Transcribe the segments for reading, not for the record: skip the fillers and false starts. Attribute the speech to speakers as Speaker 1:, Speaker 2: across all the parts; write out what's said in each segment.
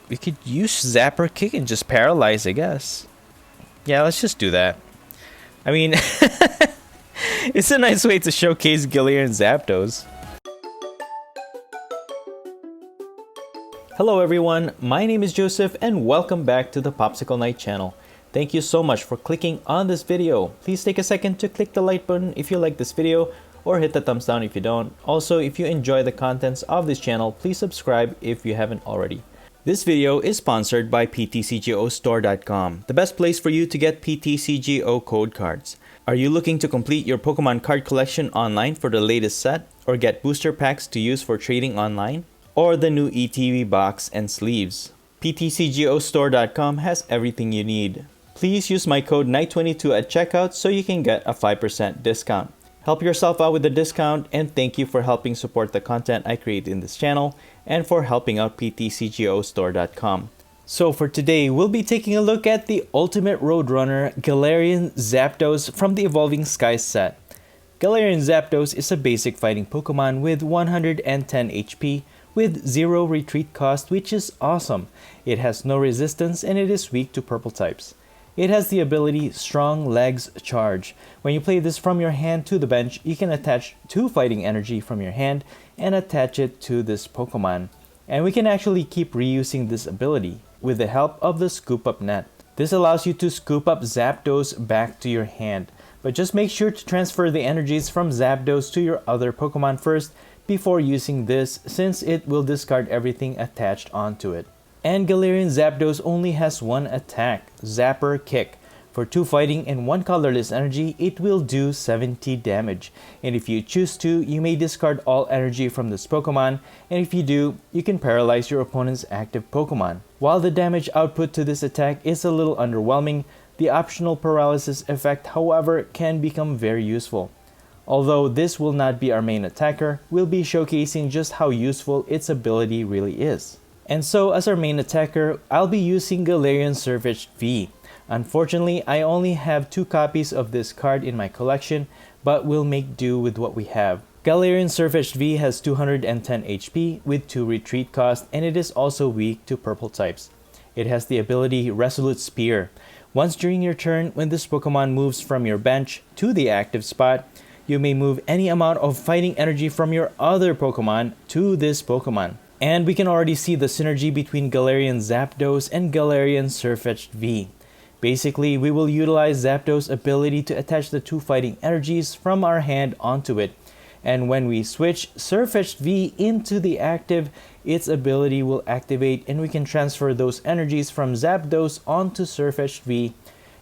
Speaker 1: we could use Zapper Kick and just paralyze, I guess. Yeah, let's just do that. I mean, it's a nice way to showcase Galarian Zapdos. Hello everyone, my name is Joseph and welcome back to the Popsicle Night channel. Thank you so much for clicking on this video. Please take a second to click the like button if you like this video or hit the thumbs down if you don't. Also, if you enjoy the contents of this channel, please subscribe if you haven't already. This video is sponsored by PTCGO Store.com, the best place for you to get PTCGO code cards. Are you looking to complete your Pokemon card collection online for the latest set or get booster packs to use for trading online? Or the new ETV box and sleeves? PTCGO Store.com has everything you need. Please use my code NIGHT22 at checkout so you can get a 5% discount. Help yourself out with the discount, and thank you for helping support the content I create in this channel and for helping out PTCGO Store.com. So for today, we'll be taking a look at the Ultimate Roadrunner Galarian Zapdos from the Evolving Skies set. Galarian Zapdos is a basic fighting Pokemon with 110 HP with 0 retreat cost, which is awesome. It has no resistance and it is weak to purple types. It has the ability Strong Legs Charge. When you play this from your hand to the bench, you can attach 2 fighting energy from your hand and attach it to this Pokemon. And we can actually keep reusing this ability with the help of the Scoop Up Net. This allows you to scoop up Zapdos back to your hand. But just make sure to transfer the energies from Zapdos to your other Pokemon first before using this, since it will discard everything attached onto it. And Galarian Zapdos only has one attack, Zapper Kick. For 2 fighting and 1 colorless energy, it will do 70 damage. And if you choose to, you may discard all energy from this Pokemon, and if you do, you can paralyze your opponent's active Pokemon. While the damage output to this attack is a little underwhelming, the optional paralysis effect, however, can become very useful. Although this will not be our main attacker, we'll be showcasing just how useful its ability really is. And so as our main attacker, I'll be using Galarian Sirfetch'd V. Unfortunately, I only have 2 copies of this card in my collection, but we'll make do with what we have. Galarian Sirfetch'd V has 210 HP with 2 retreat cost, and it is also weak to purple types. It has the ability Resolute Spear. Once during your turn, when this Pokemon moves from your bench to the active spot, you may move any amount of fighting energy from your other Pokemon to this Pokemon. And we can already see the synergy between Galarian Zapdos and Galarian Sirfetch'd V. Basically, we will utilize Zapdos' ability to attach the 2 fighting energies from our hand onto it. And when we switch Sirfetch'd V into the active, its ability will activate and we can transfer those energies from Zapdos onto Sirfetch'd V,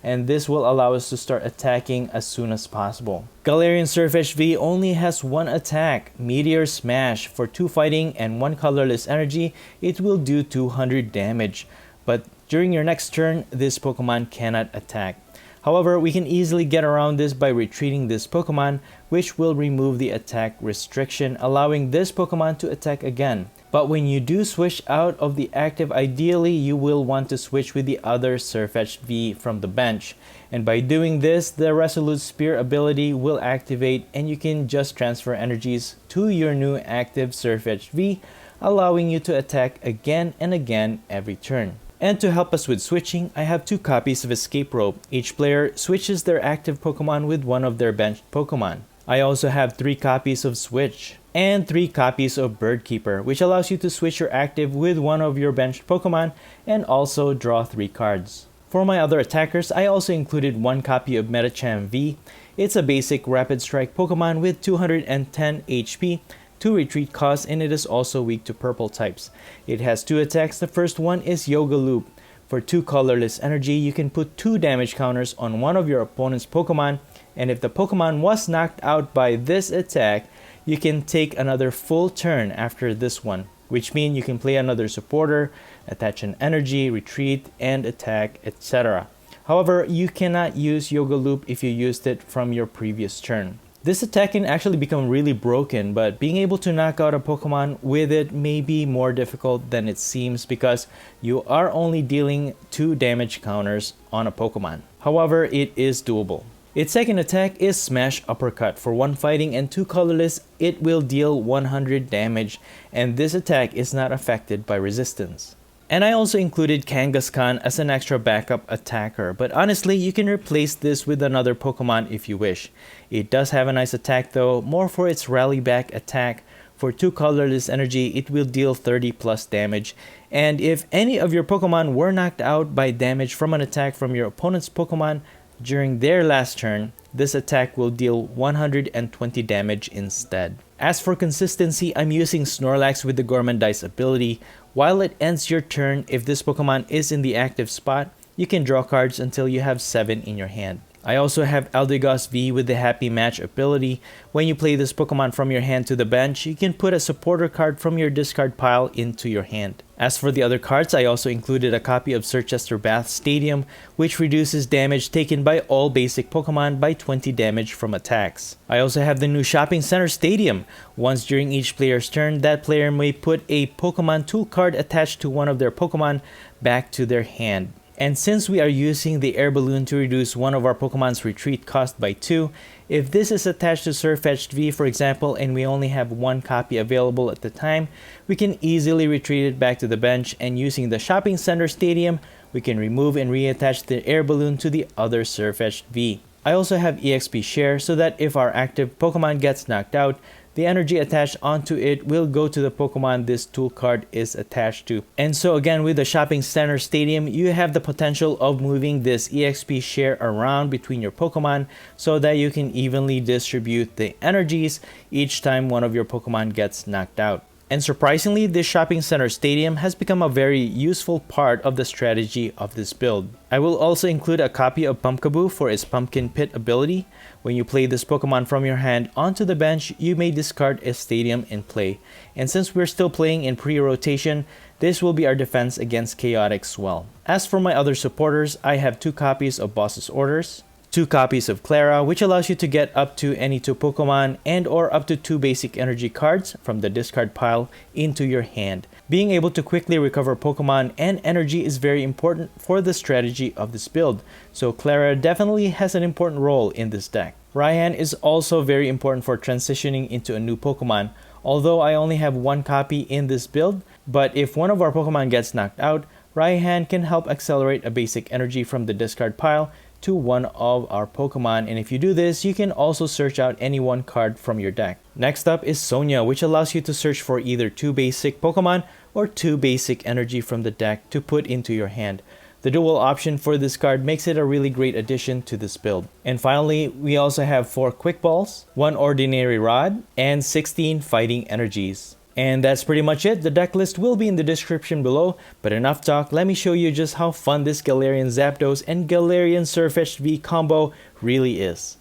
Speaker 1: and this will allow us to start attacking as soon as possible. Galarian Sirfetch'd V only has one attack, Meteor Smash. For 2 fighting and 1 colorless energy, it will do 200 damage. But during your next turn, this Pokemon cannot attack. However, we can easily get around this by retreating this Pokemon, which will remove the attack restriction, allowing this Pokemon to attack again. But when you do switch out of the active, ideally you will want to switch with the other Sirfetch'd V from the bench. And by doing this, the Resolute Spear ability will activate and you can just transfer energies to your new active Sirfetch'd V, allowing you to attack again and again every turn. And to help us with switching, I have 2 copies of Escape Rope. Each player switches their active Pokemon with one of their benched Pokemon. I also have 3 copies of Switch and 3 copies of Bird Keeper, which allows you to switch your active with one of your benched Pokemon and also draw 3 cards. For my other attackers, I also included 1 copy of MEDACHAM V. It's a basic Rapid Strike Pokemon with 210 HP, 2 retreat costs, and it is also weak to purple types. It has 2 attacks. The first one is Yoga Loop. For 2 colorless energy, you can put 2 damage counters on one of your opponent's Pokemon, and if the Pokemon was knocked out by this attack, you can take another full turn after this one, which means you can play another supporter, attach an energy, retreat, and attack, etc. However, you cannot use Yoga Loop if you used it from your previous turn. This attack can actually become really broken, but being able to knock out a Pokemon with it may be more difficult than it seems because you are only dealing 2 damage counters on a Pokemon. However, it is doable. Its second attack is Smash Uppercut. For 1 fighting and 2 colorless, it will deal 100 damage, and this attack is not affected by resistance. And I also included Kangaskhan as an extra backup attacker, but honestly you can replace this with another Pokemon if you wish. It does have a nice attack though, more for its rally back attack. For 2 colorless energy, it will deal 30 plus damage, and if any of your Pokemon were knocked out by damage from an attack from your opponent's Pokemon during their last turn, this attack will deal 120 damage instead. As for consistency, I'm using Snorlax with the Gourmandize ability. While it ends your turn, if this Pokemon is in the active spot, you can draw cards until you have 7 in your hand. I also have Zapdos V with the Happy Match ability. When you play this Pokemon from your hand to the bench, you can put a supporter card from your discard pile into your hand. As for the other cards, I also included a copy of Sirfetch'd Bath Stadium, which reduces damage taken by all basic Pokemon by 20 damage from attacks. I also have the new Shopping Center Stadium. Once during each player's turn, that player may put a Pokemon tool card attached to one of their Pokemon back to their hand. And since we are using the air balloon to reduce one of our Pokemon's retreat cost by 2, if this is attached to Sirfetch'd V for example and we only have 1 copy available at the time, we can easily retreat it back to the bench, and using the Shopping Center Stadium, we can remove and reattach the air balloon to the other Sirfetch'd V. I also have EXP Share so that if our active Pokemon gets knocked out, the energy attached onto it will go to the Pokemon this tool card is attached to. And so again, with the Shopping Center Stadium, you have the potential of moving this EXP Share around between your Pokemon so that you can evenly distribute the energies each time one of your Pokemon gets knocked out. And surprisingly, this Shopping Center Stadium has become a very useful part of the strategy of this build. I will also include a copy of Pumpkaboo for its Pumpkin Pit ability. When you play this Pokemon from your hand onto the bench, you may discard a Stadium in play. And since we're still playing in pre-rotation, this will be our defense against Chaotic Swell. As for my other supporters, I have 2 copies of Boss's Orders, 2 copies of Clara, which allows you to get up to any 2 Pokemon and or up to 2 basic energy cards from the discard pile into your hand. Being able to quickly recover Pokemon and energy is very important for the strategy of this build, so Clara definitely has an important role in this deck. Rayquaza is also very important for transitioning into a new Pokemon, although I only have 1 copy in this build, but if one of our Pokemon gets knocked out, Rayquaza can help accelerate a basic energy from the discard pile to one of our Pokemon, and if you do this, you can also search out any 1 card from your deck. Next up is Sonia, which allows you to search for either 2 basic Pokemon or 2 basic energy from the deck to put into your hand. The dual option for this card makes it a really great addition to this build. And finally, we also have 4 Quick Balls, 1 Ordinary Rod, and 16 Fighting Energies. And that's pretty much it. The deck list will be in the description below, but enough talk, let me show you just how fun this Galarian Zapdos and Galarian Sirfetch'd V combo really is.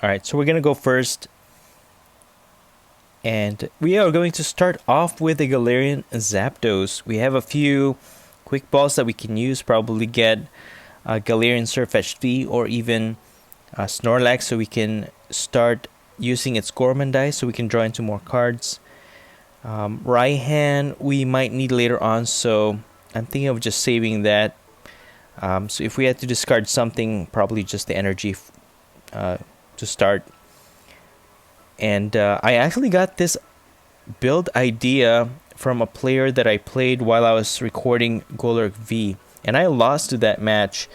Speaker 1: Alright, so we're gonna go first, and we are going to start off with the Galarian Zapdos. We have a few Quick Balls that we can use, probably get Galarian Sirfetch'd V or even Snorlax, so we can start using its Gourmandize so we can draw into more cards. Raihan we might need later on, so I'm thinking of just saving that. So if we had to discard something, probably just the energy to start. And I actually got this build idea from a player that I played while I was recording GALARIAN V, and I lost to that match,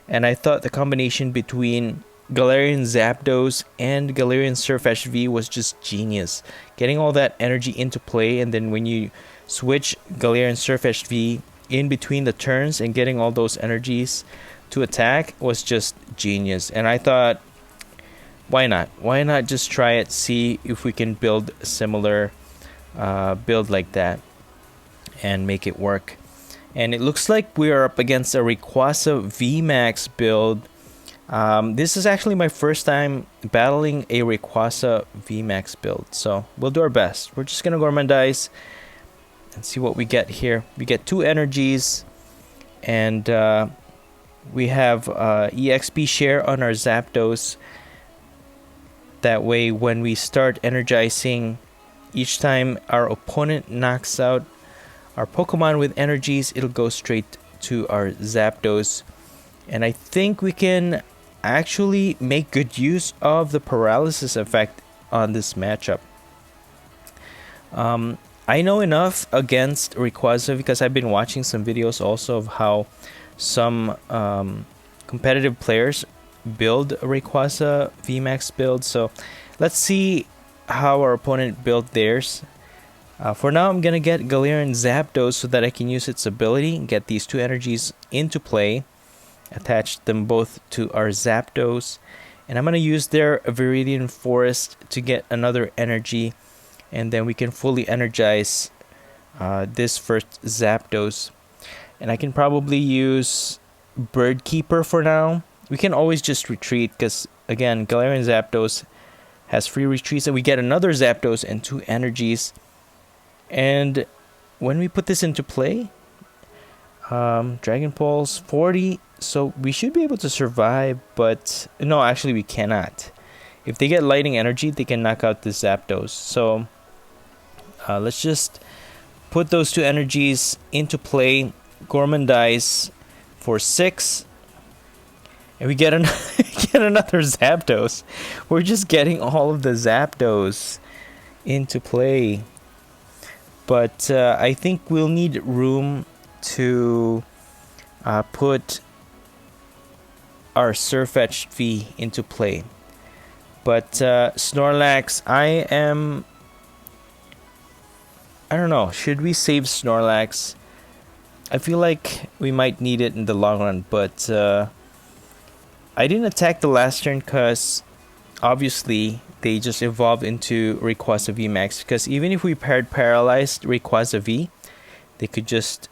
Speaker 1: and I thought the combination between Galarian Zapdos and Galarian Sirfetch'd V was just genius. Getting all that energy into play, and then when you switch Galarian Sirfetch'd V in between the turns and getting all those energies to attack was just genius. And I thought, why not? Why not just try it, see if we can build a similar build like that and make it work. And it looks like we are up against a Rayquaza VMAX build. This is actually my first time battling a Rayquaza VMAX build, so we'll do our best. We're just gonna Gourmandize and see what we get here. We get 2 energies, and we have EXP Share on our Zapdos. That way, when we start energizing, each time our opponent knocks out our Pokemon with energies, it'll go straight to our Zapdos. And I think we can actually make good use of the paralysis effect on this matchup. I know enough against Rayquaza because I've been watching some videos also of how some competitive players build a Rayquaza VMAX build. So let's see how our opponent built theirs. For now, I'm gonna get Galarian Zapdos so that I can use its ability, get these two energies into play, attach them both to our Zapdos, and I'm gonna use their Viridian Forest to get another energy, and then we can fully energize this first Zapdos. And I can probably use Bird Keeper for now. We can always just retreat because, again, Galarian Zapdos has free retreats, and we get another Zapdos and two energies. And when we put this into play, Dragon Pulse 40, so we should be able to survive, but no, actually we cannot. If they get lightning energy, they can knock out the Zapdos. So let's just put those two energies into play, Gormandize for 6, and we get, get another Zapdos. We're just getting all of the Zapdos into play. But I think we'll need room to put our Sirfetch'd V into play. But Snorlax, I don't know, should we save Snorlax? I feel like we might need it in the long run, but I didn't attack the last turn because obviously they just evolved into Rayquaza VMAX, because even if we paired paralyzed Rayquaza V, they could just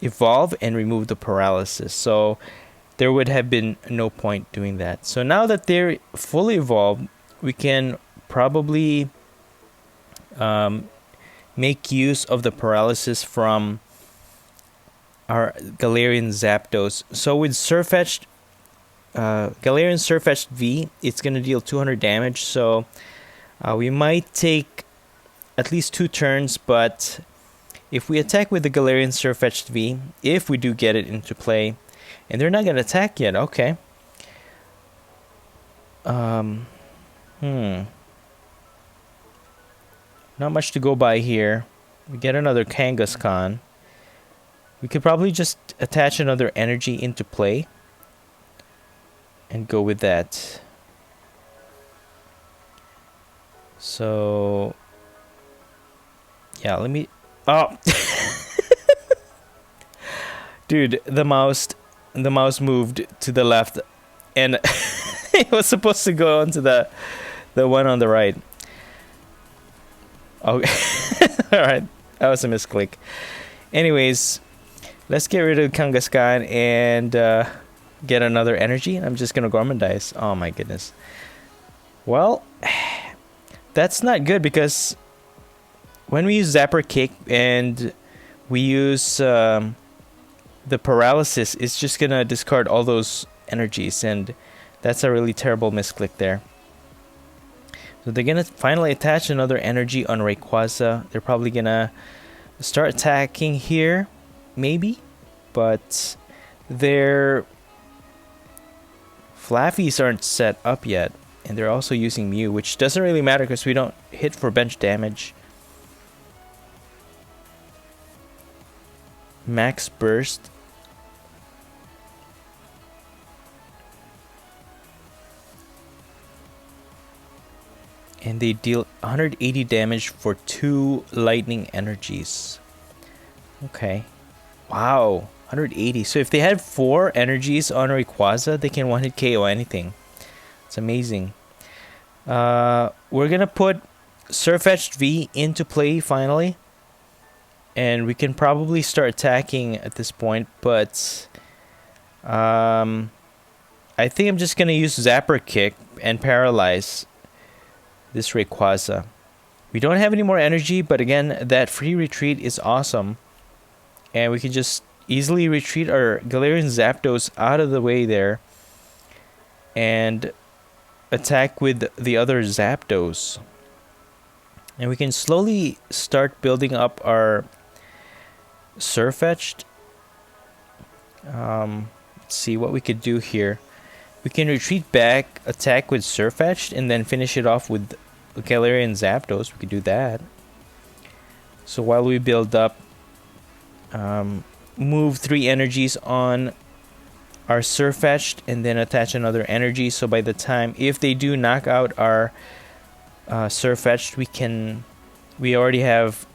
Speaker 1: evolve and remove the paralysis. So there would have been no point doing that. So now that they're fully evolved, we can probably make use of the paralysis from our Galarian Zapdos. So with Sirfetch'd, Galarian Sirfetch'd V, it's going to deal 200 damage, so we might take at least 2 turns, but if we attack with the Galarian Sirfetch'd V, if we do get it into play, and they're not going to attack yet, okay. Not much to go by here. We get another Kangaskhan. We could probably just attach another energy into play and go with that. So yeah, let me, oh dude, the mouse moved to the left, and it was supposed to go onto the one on the right. Okay. All right, that was a misclick. Anyways, let's get rid of Kangaskhan and get another energy. I'm just gonna Gormandize. Oh my goodness. Well, that's not good, because when we use Zapper Kick and we use the paralysis, it's just gonna discard all those energies, and that's a really terrible misclick there. So they're gonna finally attach another energy on Rayquaza. They're probably gonna start attacking here, maybe, but their Flaffies aren't set up yet, and they're also using Mew, which doesn't really matter because we don't hit for bench damage. Max Burst. And they deal 180 damage for 2 lightning energies. Okay. Wow. 180. So if they had 4 energies on Rayquaza, they can one-hit KO anything. It's amazing. We're going to put Sirfetch'd V into play finally. And we can probably start attacking at this point. But I think I'm just going to use Zapper Kick and Paralyze this Rayquaza. We don't have any more energy, but again, that free retreat is awesome. And we can just easily retreat our Galarian Zapdos out of the way there and attack with the other Zapdos. And we can slowly start building up our Sirfetch'd. Let's see what we could do here. We can retreat back, attack with Sirfetch'd, and then finish it off with Galarian Zapdos. We could do that. So while we build up, move 3 energies on our Sirfetch'd and then attach another energy. So by the time, if they do knock out our Sirfetch'd, we already have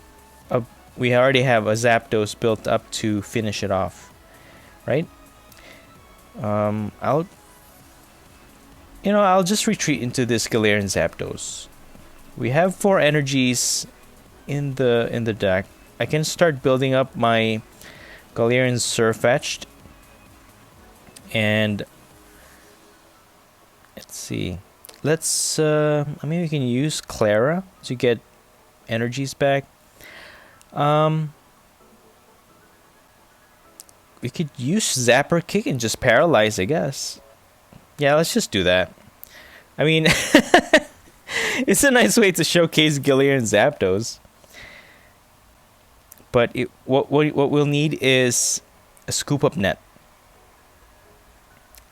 Speaker 1: a Zapdos built up to finish it off, right? I'll just retreat into this Galarian Zapdos. We have 4 energies in the deck. I can start building up my Galarian Sirfetch'd, and let's see. I mean, we can use Clara to get energies back. We could use Zapper Kick and just paralyze, I guess. Yeah, let's just do that. I mean, it's a nice way to showcase Galarian Zapdos. But what we'll need is a scoop up net.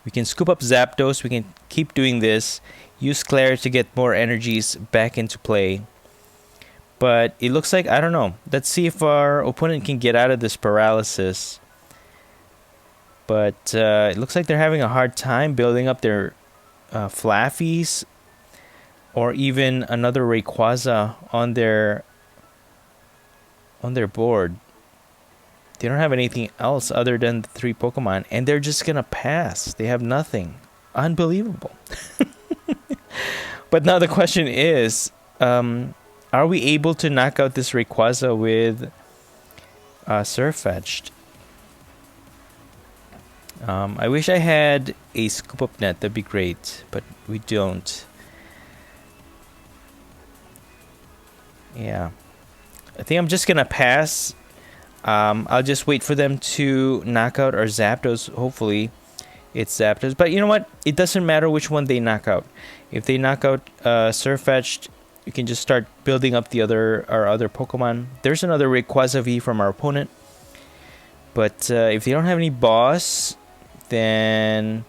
Speaker 1: We can scoop up Zapdos. We can keep doing this. Use Claire to get more energies back into play. But it looks like, I don't know. Let's see if our opponent can get out of this paralysis. But it looks like they're having a hard time building up their Flaffies. Or even another Rayquaza on their board. They don't have anything else other than the 3 Pokemon, and they're just gonna pass. They have nothing. Unbelievable. But now the question is, are we able to knock out this Rayquaza with Sirfetch'd? I wish I had a scoop up net. That'd be great, but we don't. Yeah, I think I'm just gonna pass. I'll just wait for them to knock out our Zapdos. Hopefully it's Zapdos, but you know what, it doesn't matter which one they knock out. If they knock out Sirfetch'd, you can just start building up our other Pokemon. There's another Rayquaza V from our opponent, but if they don't have any boss, then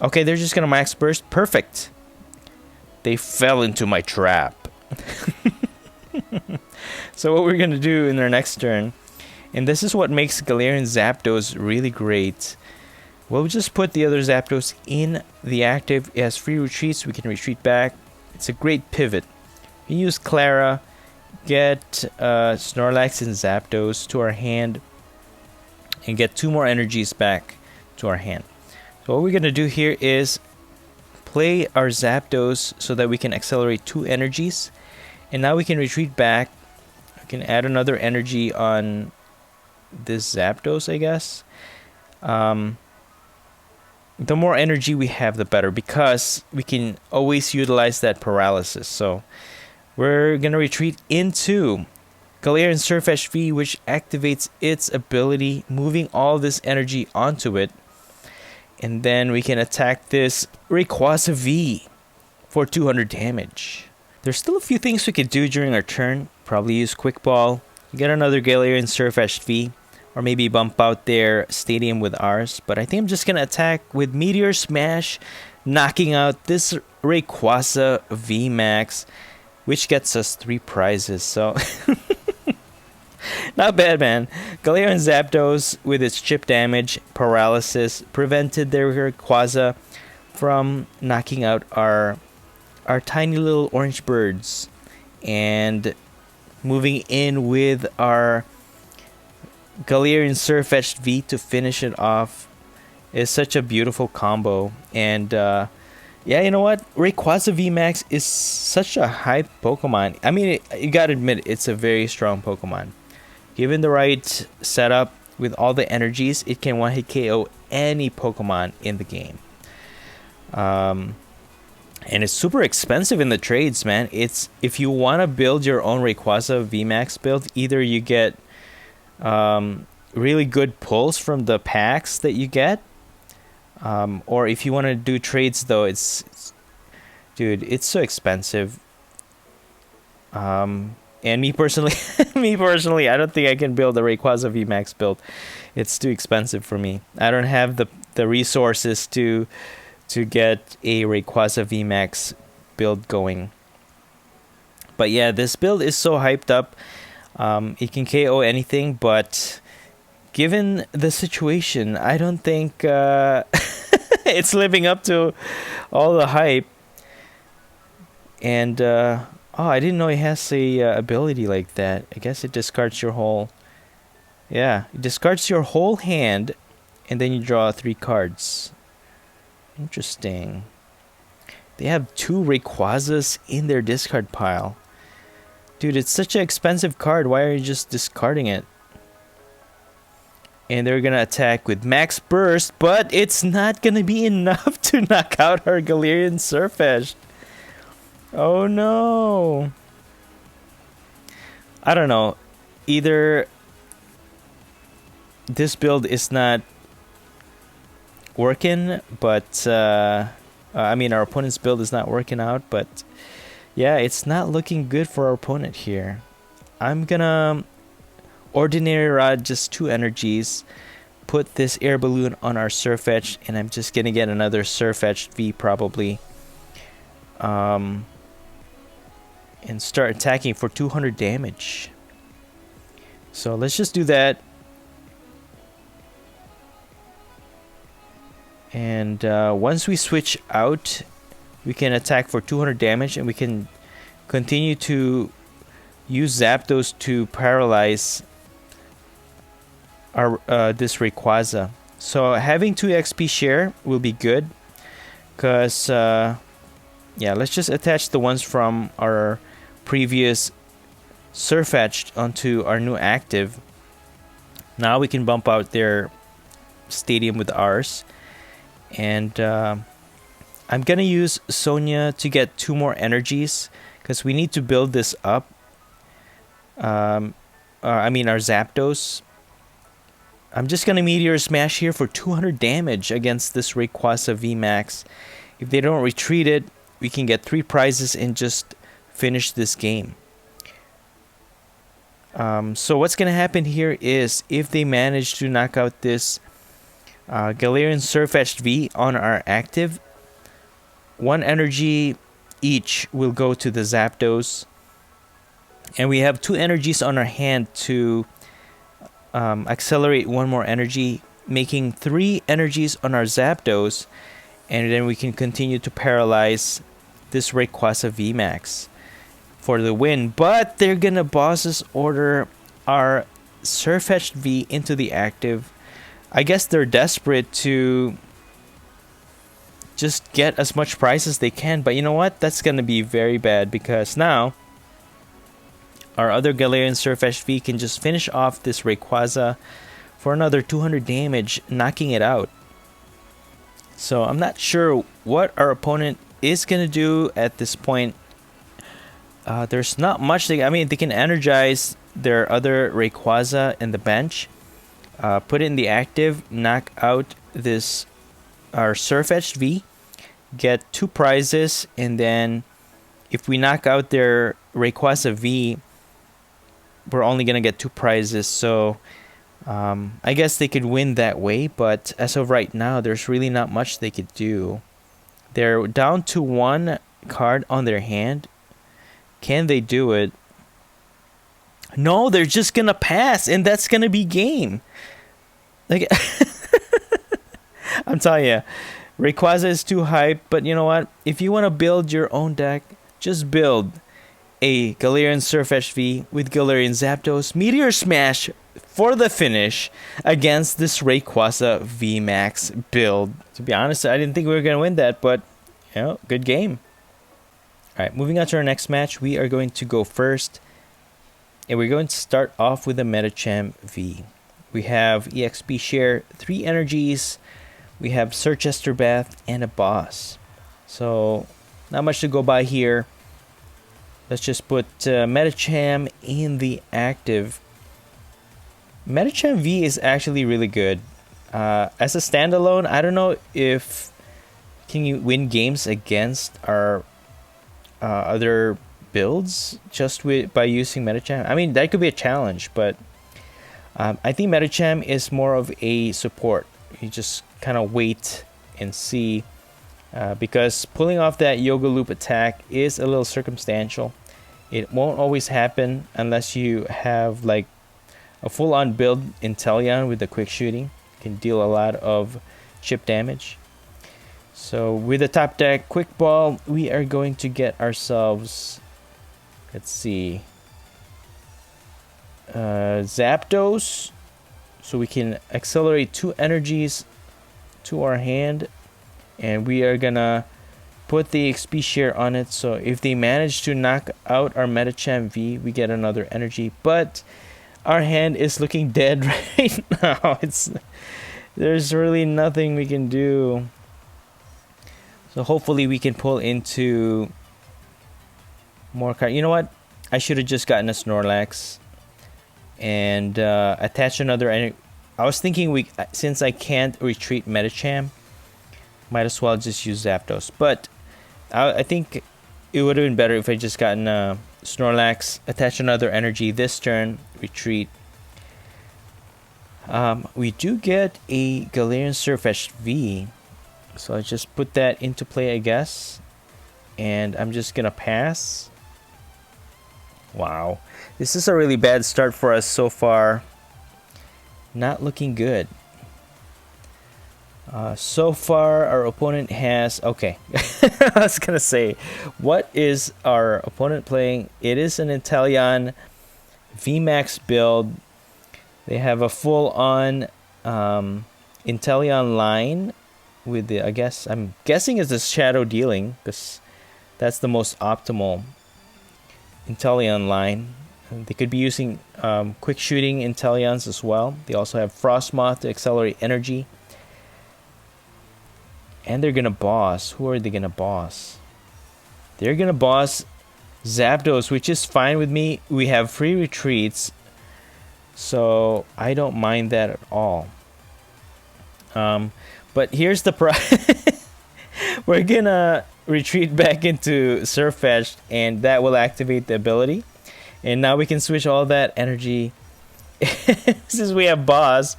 Speaker 1: okay, they're just gonna max burst. Perfect. They fell into my trap. So what we're going to do in our next turn, and this is what makes Galarian Zapdos really great, we'll just put the other Zapdos in the active. It has free retreats. We can retreat back. It's a great pivot. We use Clara, get Snorlax and Zapdos to our hand, and get 2 more energies back to our hand. So what we're going to do here is play our Zapdos so that we can accelerate 2 energies. And now we can retreat back. I can add another energy on this Zapdos, I guess. The more energy we have, the better, because we can always utilize that paralysis. So we're going to retreat into Galarian Sirfetch'd V, which activates its ability, moving all this energy onto it. And then we can attack this Rayquaza V for 200 damage. There's still a few things we could do during our turn. Probably use Quick Ball, get another Galarian Sirfetch'd V, or maybe bump out their stadium with ours. But I think I'm just going to attack with Meteor Smash, knocking out this Rayquaza VMAX, which gets us 3 prizes. So, not bad, man. Galarian Zapdos, with its chip damage, paralysis, prevented their Rayquaza from knocking out our tiny little orange birds, and moving in with our Galarian Sirfetch'd V to finish it off is such a beautiful combo. And yeah, you know what, Rayquaza VMAX is such a hype Pokemon. I mean, you gotta admit, it's a very strong Pokemon. Given the right setup with all the energies, it can one-hit KO any Pokemon in the game. And it's super expensive in the trades, man. It's, if you want to build your own Rayquaza VMAX build, either you get really good pulls from the packs that you get, or if you want to do trades, though, dude, it's so expensive. And me personally, I don't think I can build a Rayquaza VMAX build. It's too expensive for me. I don't have the resources to get a Rayquaza VMAX build going. But yeah, this build is so hyped up. It can KO anything, but given the situation, I don't think it's living up to all the hype. And oh, I didn't know it has a ability like that. I guess it discards your whole... Yeah, it discards your whole hand, and then you draw 3 cards. Interesting. They have 2 Rayquazas in their discard pile. Dude, it's such an expensive card. Why are you just discarding it? And they're gonna attack with Max Burst, but it's not gonna be enough to knock out our Galarian Sirfetch'd. Oh no. I don't know. Either this build is not working, but I mean, our opponent's build is not working out, but yeah, it's not looking good for our opponent here. I'm gonna Ordinary Rod, just 2 energies, put this air balloon on our Sirfetch'd, and I'm just gonna get another Sirfetch'd V probably, and start attacking for 200 damage. So let's just do that. And once we switch out, we can attack for 200 damage, and we can continue to use Zapdos to paralyze our this Rayquaza. So having 2 XP share will be good, because yeah, let's just attach the ones from our previous Sirfetch'd onto our new active. Now we can bump out their stadium with ours. And I'm gonna use Sonia to get 2 more energies, because we need to build this up. I mean our Zapdos. I'm just gonna Meteor Smash here for 200 damage against this Rayquaza VMAX. If they don't retreat it, we can get 3 prizes and just finish this game. So what's gonna happen here is, if they manage to knock out this Galarian Sirfetch'd V on our active, 1 energy each will go to the Zapdos, and we have 2 energies on our hand to accelerate 1 more energy, making 3 energies on our Zapdos, and then we can continue to paralyze this Rayquaza VMAX for the win. But they're gonna bosses order our Sirfetch'd V into the active. I guess they're desperate to just get as much prize as they can, but you know what? That's gonna be very bad, because now our other Galarian Sirfetch'd V can just finish off this Rayquaza for another 200 damage, knocking it out. So I'm not sure what our opponent is gonna do at this point. There's not much I mean, they can energize their other Rayquaza in the bench, put it in the active, knock out this our Sirfetch'd V, get 2 prizes, and then if we knock out their Rayquaza V, we're only gonna get 2 prizes. So I guess they could win that way, but as of right now, there's really not much they could do. They're down to 1 card on their hand. Can they do it? No, they're just gonna pass, and that's gonna be game. Like, I'm telling you, Rayquaza is too hype, but you know what? If you want to build your own deck, just build a Galarian Sirfetch'd V with Galarian Zapdos, Meteor Smash for the finish against this Rayquaza VMAX build. To be honest, I didn't think we were going to win that, but, you know, good game. Alright, moving on to our next match, we are going to go first, and we're going to start off with a MEDACHAM V. We have EXP share, 3 energies, we have Sirfetch'd Bath, and a boss. So, not much to go by here. Let's just put MEDACHAM in the active. MEDACHAM V is actually really good. As a standalone, I don't know if can you win games against our other builds just by using MEDACHAM. I mean, that could be a challenge, but I think MEDACHAM is more of a support. You just kind of wait and see, because pulling off that Yoga Loop attack is a little circumstantial. It won't always happen unless you have like a full-on build Inteleon with the quick shooting. Can deal a lot of chip damage. So with the top deck quick ball, we are going to get ourselves, let's see, Zapdos, so we can accelerate 2 energies to our hand, and we are gonna put the XP share on it, so if they manage to knock out our MEDACHAM V, we get another energy. But our hand is looking dead right now. There's really nothing we can do. So hopefully we can pull into more cards. You know what? I should have just gotten a Snorlax and attach another. I was thinking since I can't retreat MEDACHAM, might as well just use Zapdos. But I think it would have been better if I just gotten a Snorlax, attach another energy this turn, retreat. We do get a GALARIAN Sirfetch'd V, so I just put that into play, I guess. And I'm just gonna pass. Wow, this is a really bad start for us so far. Not looking good. So far, our opponent has... Okay, I was going to say, what is our opponent playing? It is an Inteleon VMAX build. They have a full-on Inteleon line with the... I'm guessing it's the Shadow Dealing, because that's the most optimal Inteleon line. They could be using quick shooting Inteleons as well. They also have Frostmoth to accelerate energy. And they're gonna boss. Who are they gonna boss? They're gonna boss Zapdos, which is fine with me. We have free retreats, so I don't mind that at all. But here's the we're gonna retreat back into Sirfetch'd, and that will activate the ability. And now we can switch all that energy. Since we have boss,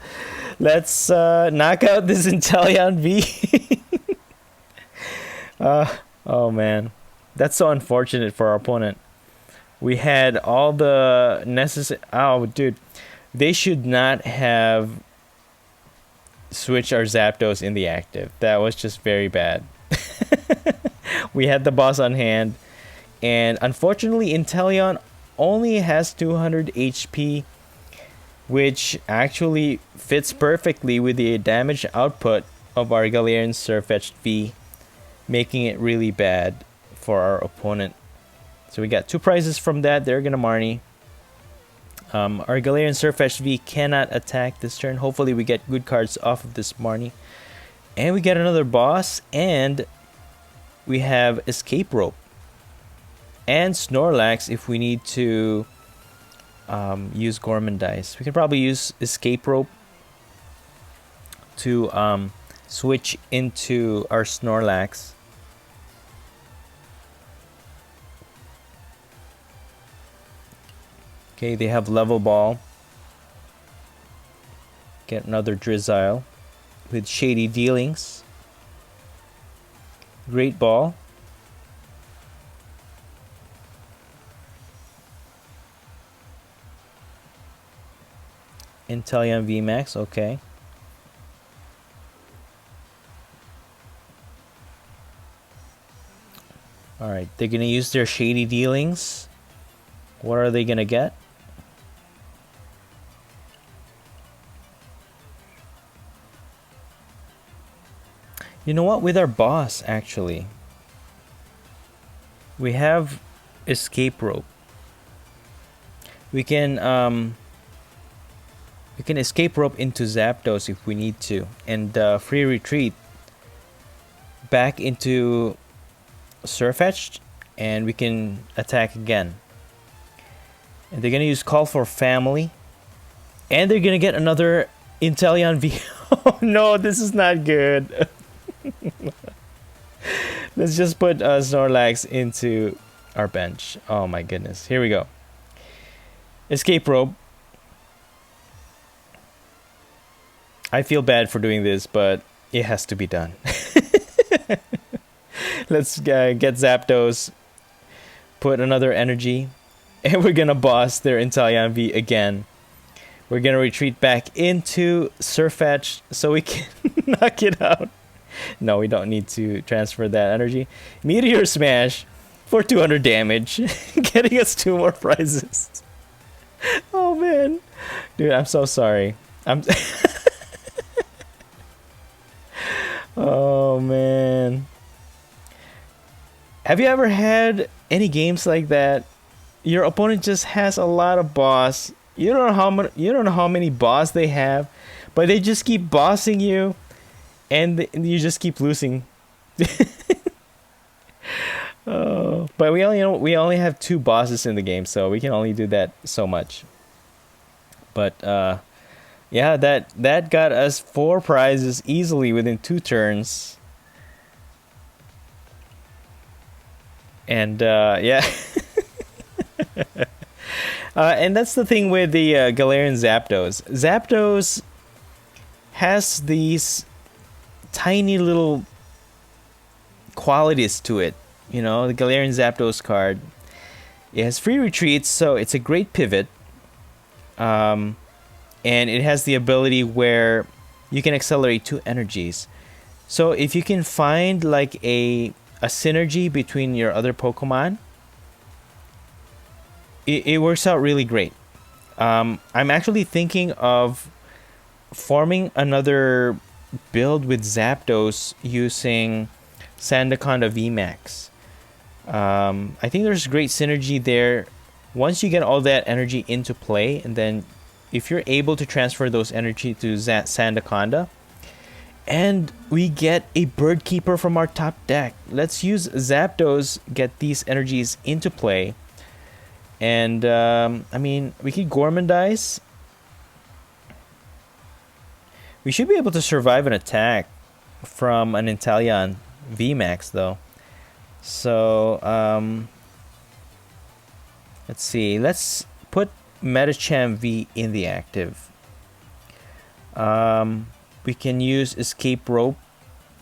Speaker 1: let's knock out this Inteleon V. Oh man, that's so unfortunate for our opponent. We had all the necessary... Oh dude, they should not have switched our Zapdos in the active. That was just very bad. We had the boss on hand, and unfortunately Inteleon only has 200 HP, which actually fits perfectly with the damage output of our GALARIAN Sirfetch'd V, making it really bad for our opponent. So we got 2 prizes from that. They're gonna Marnie. Our GALARIAN Sirfetch'd V cannot attack this turn. Hopefully we get good cards off of this Marnie. And we get another boss, and we have Escape Rope and Snorlax if we need to use Gormandize. We can probably use Escape Rope to switch into our Snorlax. Okay, they have Level Ball. Get another Drizzile with Shady Dealings. Great Ball. Inteleon VMAX, okay. Alright, they're gonna use their Shady Dealings. What are they gonna get? You know what? With our boss, actually, we have Escape Rope. We can Escape Rope into Zapdos if we need to, and free retreat back into Sirfetch'd, and we can attack again. And they're gonna use Call for Family, and they're gonna get another Inteleon V. Oh no, this is not good. Let's just put Snorlax into our bench. Oh my goodness. Here we go. Escape Rope. I feel bad for doing this, but it has to be done. Let's get Zapdos. Put another energy. And we're gonna boss their Inteleon V again. We're gonna retreat back into Sirfetch'd so we can knock it out. No, we don't need to transfer that energy. Meteor Smash for 200 damage, getting us 2 more prizes. Oh man, dude, I'm so sorry. Oh man. Have you ever had any games like that? Your opponent just has a lot of boss. You don't know how many boss they have, but they just keep bossing you, and you just keep losing. But we only have 2 bosses in the game, so we can only do that so much. But yeah, that got us 4 prizes easily within 2 turns. And yeah. And that's the thing with the Galarian Zapdos. Zapdos has these tiny little qualities to it. You know, the Galarian Zapdos card. It has free retreats, so it's a great pivot. And it has the ability where you can accelerate 2 energies. So if you can find like a synergy between your other Pokemon, it works out really great. I'm actually thinking of forming another build with Zapdos using Sandaconda VMAX. I think there's great synergy there. Once you get all that energy into play, and then if you're able to transfer those energy to Sandaconda, and we get a Bird Keeper from our top deck. Let's use Zapdos, get these energies into play. And, I mean, we could Gormandize. We should be able to survive an attack from an Inteleon VMAX, though. So, let's see. Let's put MEDACHAM V in the active. We can use Escape Rope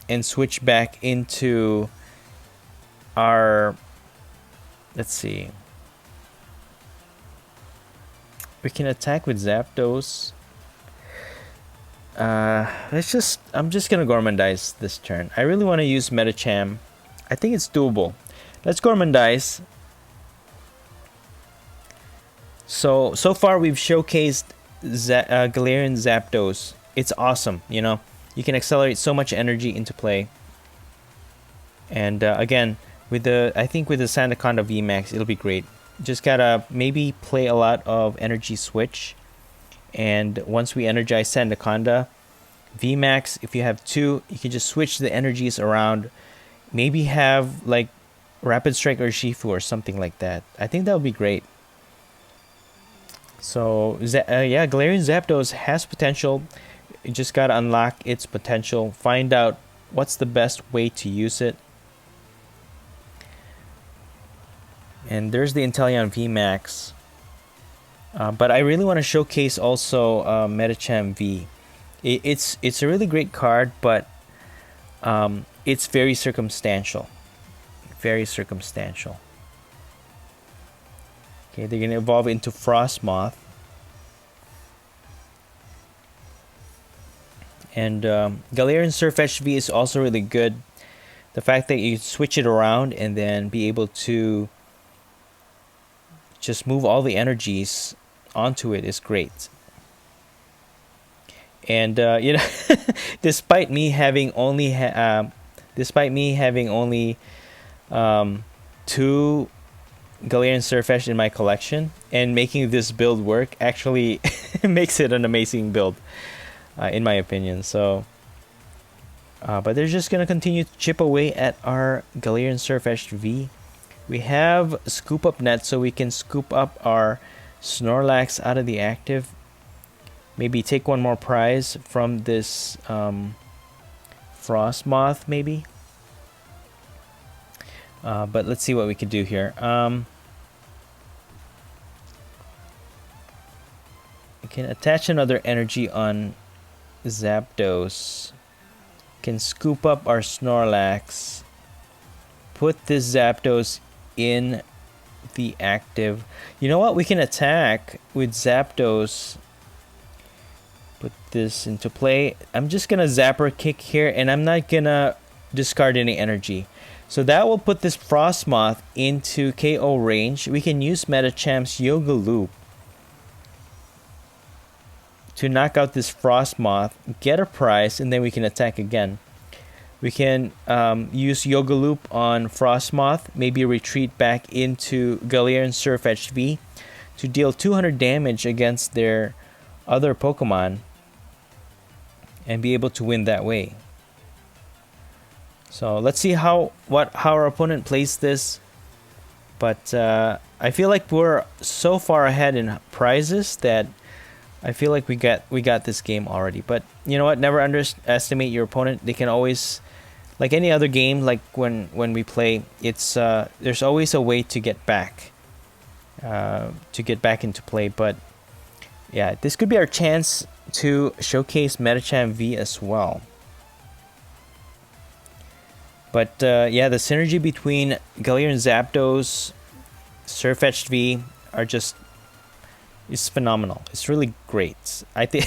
Speaker 1: and switch back into our... Let's see. We can attack with Zapdos. I'm just gonna Gormandize this turn. I really want to use MEDACHAM. I think it's doable. Let's Gormandize. So far we've showcased Galarian Zapdos. It's awesome, you know. You can accelerate so much energy into play. And again, I think with the Sandaconda VMAX, it'll be great. Just gotta maybe play a lot of energy switch, and once we energize Sandaconda VMAX, if you have 2, you can just switch the energies around. Maybe have like Rapid Strike or Shifu or something like that. I think that would be great. So yeah, Galarian Zapdos has potential. You just gotta unlock its potential, find out what's the best way to use it. And there's the Inteleon VMAX. But I really want to showcase also MEDACHAM V. It's a really great card, but it's very circumstantial. Very circumstantial. Okay, they're going to evolve into Frostmoth. And Galarian Sirfetch'd V is also really good. The fact that you switch it around and then be able to just move all the energies onto it is great. And you know, despite me having only 2 Galarian Sirfetch'd in my collection, and making this build work actually makes it an amazing build, in my opinion. So, but they're just gonna continue to chip away at our Galarian Sirfetch'd V. We have Scoop Up Net, so we can scoop up our Snorlax out of the active. Maybe take 1 more prize from this Frostmoth, maybe. But let's see what we can do here. We can attach another energy on Zapdos. Can scoop up our Snorlax. Put this Zapdos in the active. You know what? We can attack with Zapdos. Put this into play. I'm just gonna Zapper Kick here, and I'm not gonna discard any energy. So that will put this Frostmoth into KO range. We can use Medichamp's Yoga Loop to knock out this Frostmoth, get a prize, and then we can attack again. We can use Yoga Loop on Frostmoth, maybe retreat back into Galarian Sirfetch'd V to deal 200 damage against their other Pokemon and be able to win that way. So let's see how our opponent plays this. But I feel like we're so far ahead in prizes that I feel like we got this game already. But you know what? Never underestimate your opponent. They can always, like any other game, like when we play, it's there's always a way to get back into play. But yeah, this could be our chance to showcase MEDACHAM V as well. But yeah, the synergy between Galarian Zapdos, Sirfetch'd V are just, it's phenomenal. It's really great. I think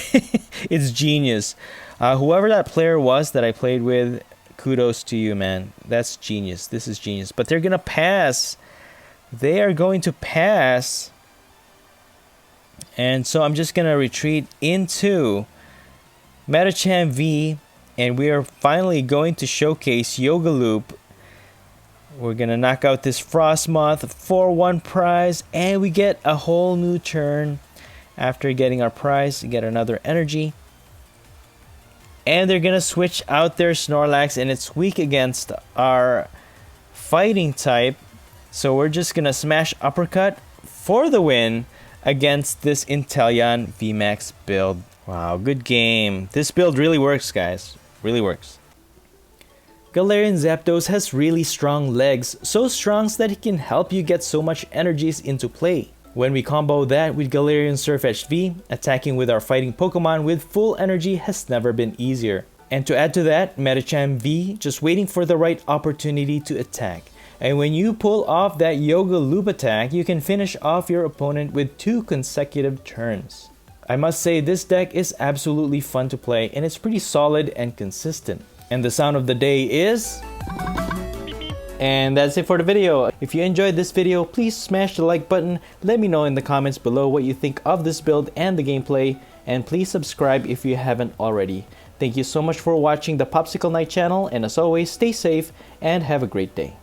Speaker 1: it's genius. Whoever that player was that I played with, kudos to you, man. That's genius. This is genius. But they're gonna pass. They are going to pass. And so I'm just gonna retreat into MEDACHAM V, and we are finally going to showcase Yoga Loop. We're gonna knock out this Frostmoth for 1 prize, and we get a whole new turn. After getting our prize, we get another energy. And they're gonna switch out their Snorlax, and it's weak against our fighting type. So we're just gonna smash uppercut for the win against this Inteleon VMAX build. Wow, good game. This build really works, guys. Really works. Galarian Zapdos has really strong legs, so strong that he can help you get so much energies into play. When we combo that with Galarian Sirfetch'd V, attacking with our fighting Pokemon with full energy has never been easier. And to add to that, MEDACHAM V just waiting for the right opportunity to attack. And when you pull off that Yoga Loop attack, you can finish off your opponent with 2 consecutive turns. I must say this deck is absolutely fun to play, and it's pretty solid and consistent. And the sound of the day is... And that's it for the video. If you enjoyed this video, please smash the like button. Let me know in the comments below what you think of this build and the gameplay. And please subscribe if you haven't already. Thank you so much for watching the Popsicle Night channel, and as always, stay safe and have a great day.